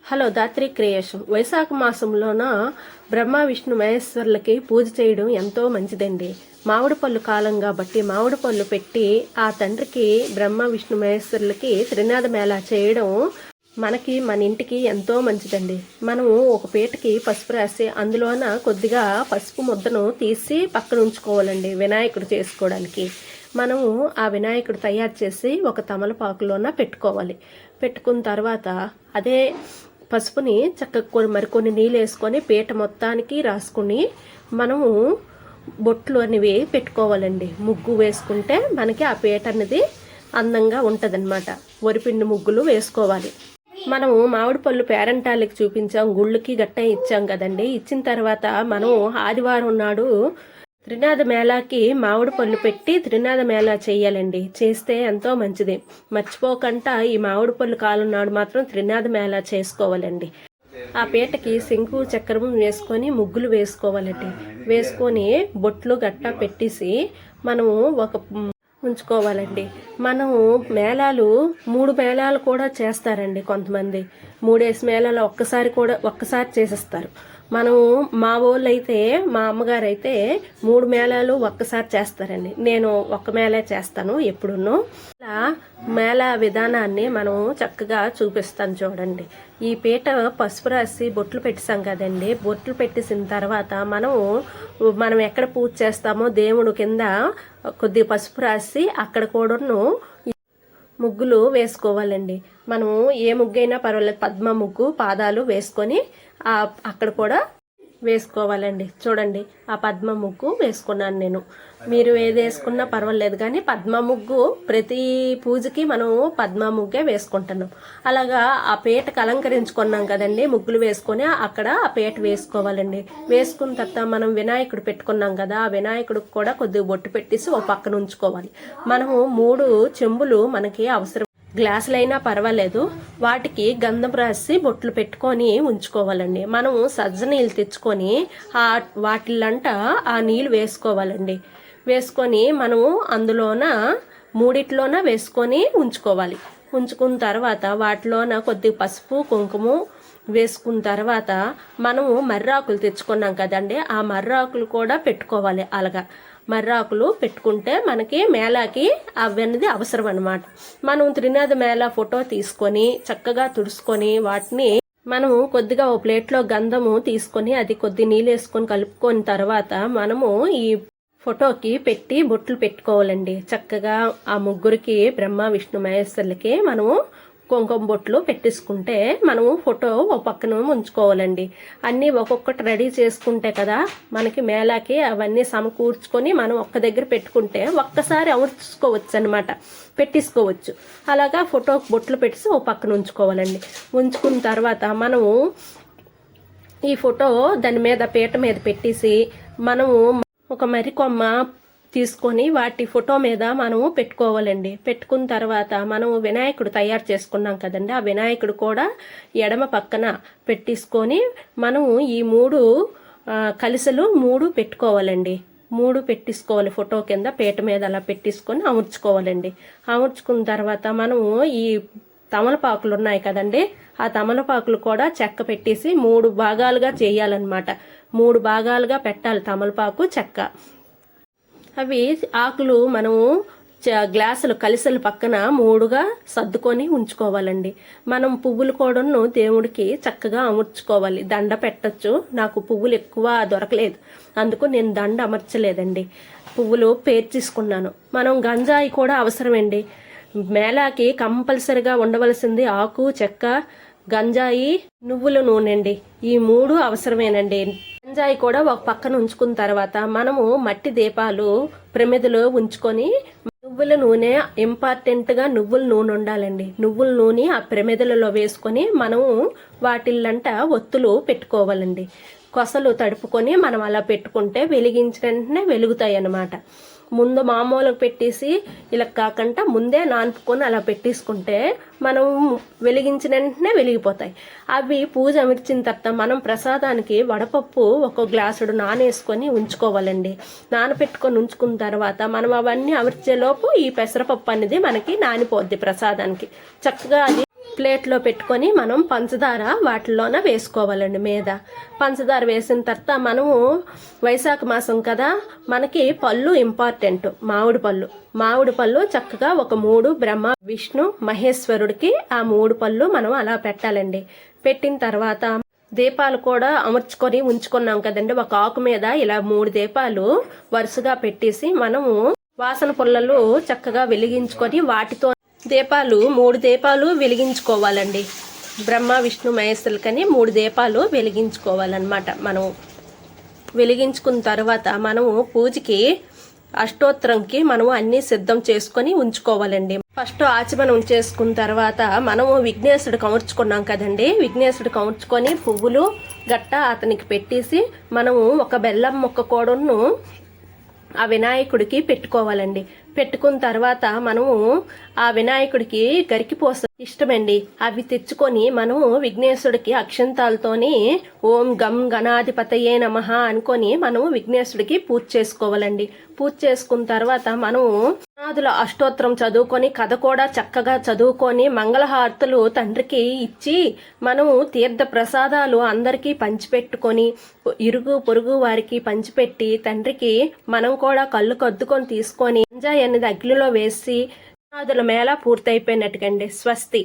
Hello Dhatri creation. Vaishakha మాసంలోన బ్రహ్మ విష్ణు మహేశ్వరులకి పూజ చేయడం ఎంతో మంచిదండి. మామిడి పళ్ళు కాలం కాబట్టి మామిడి పళ్ళు పెట్టి ఆ తండ్రికి బ్రహ్మ విష్ణు మహేశ్వరులకి త్రినాద మేళా చేయడం మనకి మన ఇంటికి ఎంతో మంచిదండి. మనము ఒక పీటకి పసుపు రాసి అందులోన కొద్దిగా పసుపు ముద్దను తీసి పక్కన ఉంచుకోవాలండి వినాయకుడు చేసుకోవడానికి. మనము ఆ వినాయకుడు తయారు చేసి ఒక తమలపాకులోన పెట్టుకోవాలి. పెట్టుకున్న తర్వాత అదే పసుపుని చక్కగా మరికొన్ని నీళ్ళు వేసుకొని పీట మొత్తానికి రాసుకుని మనము బొట్లు అనేవి పెట్టుకోవాలండి. ముగ్గు వేసుకుంటే మనకి ఆ పీట అనేది అందంగా ఉంటుందన్నమాట. వరిపిండి ముగ్గులు వేసుకోవాలి. మనము మామిడి పళ్ళు పేరంటాలకి చూపించాం, గుళ్ళకి గట్ట ఇచ్చాం కదండి. ఇచ్చిన తర్వాత మనం ఆదివారం నాడు త్రినాద మేళాకి మామిడి పళ్ళు పెట్టి త్రినాద మేళా చేయాలండి. చేస్తే ఎంతో మంచిది. మర్చిపోకుండా ఈ మామిడి పళ్ళు కాలం నాడు మాత్రం త్రినాద మేళా చేసుకోవాలండి. ఆ పీటకి శంకు చక్రం వేసుకొని ముగ్గులు వేసుకోవాలండి. వేసుకొని బొట్లు గట్టా పెట్టేసి మనము ఉంచుకోవాలండి. మనము మేళాలు 3 మేళాలు కూడా చేస్తారండి. కొంతమంది 3 మేళాలు ఒక్కసారి చేసేస్తారు. మనము మా వాళ్ళు అయితే మా అమ్మగారు అయితే 3 మేళాలు ఒక్కసారి చేస్తారండి. నేను ఒక్క మేళా చేస్తాను ఎప్పుడున్నో. అలా మేళా విధానాన్ని మనం చక్కగా చూపిస్తాను చూడండి. ఈ పీట పసుపు రాసి బొట్లు పెట్టేసాం కదండి. బొట్లు పెట్టేసిన తర్వాత మనం ఎక్కడ పూజ చేస్తామో దేవుడు కింద కొద్దిగా పసుపు రాసి అక్కడ కూడాను ముగ్గులు వేసుకోవాలండి. మనము ఏ ముగ్గైనా పర్వాలేదు, పద్మ ముగ్గు పాదాలు వేసుకొని అక్కడ కూడా వేసుకోవాలండి. చూడండి, ఆ పద్మ ముగ్గు వేసుకున్నాను నేను. మీరు ఏది వేసుకున్నా పర్వాలేదు, కానీ పద్మ ముగ్గు ప్రతి పూజకి మనం పద్మ ముగ్గే వేసుకుంటున్నాం. అలాగా ఆ పీటకు అలంకరించుకున్నాం కదండి, ముగ్గులు వేసుకొని అక్కడ ఆ పీట వేసుకోవాలండి. వేసుకున్న తర్వాత మనం వినాయకుడు పెట్టుకున్నాం కదా, ఆ వినాయకుడికి కూడా కొద్దిగా బొట్టు పెట్టేసి ఒక పక్కన ఉంచుకోవాలి. మనము 3 చెంబులు మనకి అవసరం. గ్లాసులైనా పర్వాలేదు, వాటికి గంధం రాసి బొట్లు పెట్టుకొని ఉంచుకోవాలండి. మనము సజ్జ నీళ్ళు తెచ్చుకొని వాటిల్లంట ఆ నీళ్ళు వేసుకోవాలండి. వేసుకొని మనము అందులోన 3 వేసుకొని ఉంచుకోవాలి. ఉంచుకున్న తర్వాత వాటిలోన కొద్దిగా పసుపు కుంకుమ వేసుకున్న తర్వాత మనము మర్రాకులు తెచ్చుకున్నాం కదండి, ఆ మర్రాకులు కూడా పెట్టుకోవాలి. అలాగా మర్రాకులు పెట్టుకుంటే మనకి మేళాకి అవన్నది అవసరం అన్నమాట. మనం త్రినాద మేళా ఫోటో తీసుకొని చక్కగా తుడుచుకొని వాటిని మనము కొద్దిగా ఓ ప్లేట్లో గంధము తీసుకొని అది కొద్ది నీళ్ళు వేసుకొని కలుపుకొని తర్వాత మనము ఈ ఫోటోకి పెట్టి బొట్లు పెట్టుకోవాలండి. చక్కగా ఆ ముగ్గురికి బ్రహ్మ విష్ణు మహేశ్వరులకి మనము కుంకుమ బొట్లు పెట్టేసుకుంటే మనము ఫోటో ఒక పక్కన ఉంచుకోవాలండి. అన్నీ ఒక్కొక్కటి రెడీ చేసుకుంటే కదా మనకి మేళాకి అవన్నీ సమకూర్చుకొని మనం ఒక్క దగ్గర పెట్టుకుంటే ఒక్కసారి అమర్చుకోవచ్చు అనమాట, పెట్టేసుకోవచ్చు. అలాగా ఫోటోకి బొట్లు పెట్టేసి ఒక పక్కన ఉంచుకోవాలండి. ఉంచుకున్న తర్వాత మనము ఈ ఫోటో దాని మీద పీట మీద పెట్టేసి మనము ఒక మరికొమ్మ తీసుకొని వాటి ఫోటో మీద మనము పెట్టుకోవాలండి. పెట్టుకున్న తర్వాత మనము వినాయకుడు తయారు చేసుకున్నాం కదండి, ఆ వినాయకుడు కూడా ఎడమ పక్కన పెట్టేసుకొని మనము ఈ 3 కలిసలు 3 పెట్టుకోవాలండి. 3 పెట్టేసుకోవాలి. ఫోటో కింద పీట మీద అలా పెట్టేసుకొని అమర్చుకోవాలండి. అమర్చుకున్న తర్వాత మనము ఈ తమలపాకులు ఉన్నాయి కదండి, ఆ తమలపాకులు కూడా చెక్క పెట్టేసి 3 భాగాలుగా చేయాలన్నమాట. 3 భాగాలుగా పెట్టాలి తమలపాకు చెక్క. అవి ఆకులు మనము గ్లాసులు కలిసలు పక్కన 3గా సర్దుకొని ఉంచుకోవాలండి. మనం పువ్వులు కూడాను దేవుడికి చక్కగా అమర్చుకోవాలి. దండ పెట్టచ్చు. నాకు పువ్వులు ఎక్కువ దొరకలేదు, అందుకు నేను దండ అమర్చలేదండి. పువ్వులు పేర్చేసుకున్నాను. మనం గంజాయి కూడా అవసరమండి. మేళాకి కంపల్సరిగా ఉండవలసింది ఆకు, చెక్క, గంజాయి, నువ్వుల నూనె అండి. ఈ 3 అవసరమేనండి. గంజాయి కూడా ఒక పక్కన ఉంచుకున్న తర్వాత మనము మట్టి దీపాలు ప్రమిదలో ఉంచుకొని నువ్వుల నూనె ఇంపార్టెంట్గా నువ్వుల నూనె ఉండాలండి. నువ్వుల నూనె ఆ ప్రమిదలలో వేసుకొని మనము వాటిల్లంట ఒత్తులు పెట్టుకోవాలండి. కొసలు తడుపుకొని మనం అలా పెట్టుకుంటే వెలిగించిన వెంటనే వెలుగుతాయి అన్నమాట. ముందు మామూలుగా పెట్టేసి ఇలా కాకుండా ముందే నానుపుకొని అలా పెట్టేసుకుంటే మనం వెలిగించిన వెంటనే వెలిగిపోతాయి. అవి పూజ అమర్చిన తర్వాత మనం ప్రసాదానికి వడపప్పు 1 గ్లాసుడు నానేసుకొని ఉంచుకోవాలండి. నానపెట్టుకొని ఉంచుకున్న తర్వాత మనం అవన్నీ అమర్చేలోపు ఈ పెసరపప్పు అనేది మనకి నానిపోద్ది ప్రసాదానికి. చక్కగా అది ప్లేట్లో పెట్టుకొని మనం పంచదార వాటిలోన వేసుకోవాలండి. మీద పంచదార వేసిన తర్వాత మనము వైశాఖ మాసం కదా, మనకి పళ్ళు ఇంపార్టెంట్. మామిడి పళ్ళు చక్కగా ఒక 3 బ్రహ్మ విష్ణు మహేశ్వరుడికి ఆ 3 పళ్ళు మనం అలా పెట్టాలండి. పెట్టిన తర్వాత దీపాలు కూడా అమర్చుకొని ఉంచుకున్నాం కదండి. ఒక ఆకు మీద ఇలా 3 దీపాలు వరుసగా పెట్టేసి మనము వాసన పుల్లలు చక్కగా వెలిగించుకొని వాటితో 3 దీపాలు వెలిగించుకోవాలండి. బ్రహ్మ విష్ణు మహేశ్వరులకని 3 దీపాలు వెలిగించుకోవాలన్నమాట. మనం వెలిగించుకున్న తర్వాత మనము పూజకి అష్టోత్తరంకి మనము అన్ని సిద్ధం చేసుకొని ఉంచుకోవాలండి. ఫస్ట్ ఆచమనం చేసుకున్న తర్వాత మనము విఘ్నేశుడికి అమర్చుకున్నాం కదండి. విఘ్నేశుడికి అమర్చుకొని పువ్వులు గట్ట అతనికి పెట్టేసి మనము ఒక బెల్లం ముక్క కూడాను ఆ వినాయకుడికి పెట్టుకోవాలండి. పెట్టుకున్న తర్వాత మనము ఆ వినాయకుడికి గరికిపోస ఇష్టమండి. అవి తెచ్చుకొని మనము విఘ్నేశుడికి అక్షంతాలతోని ఓం గం గణాధిపతయే నమః అనుకొని మనము విఘ్నేశుడికి పూజ చేసుకోవాలండి. పూజ చేసుకున్న తర్వాత మనము నాదుల అష్టోత్తరం చదువుకొని కథ కూడా చక్కగా చదువుకొని మంగళహారతులు తండ్రికి ఇచ్చి మనము తీర్థ ప్రసాదాలు అందరికీ పంచిపెట్టుకొని ఇరుగు పొరుగు వారికి పంచిపెట్టి తండ్రికి మనం కూడా కళ్ళు కద్దుకొని తీసుకొని గంజాయి అనేది అగ్నిలో వేసి నాదుల మేళ పూర్తయిపోయినట్టుగండి. స్వస్తి.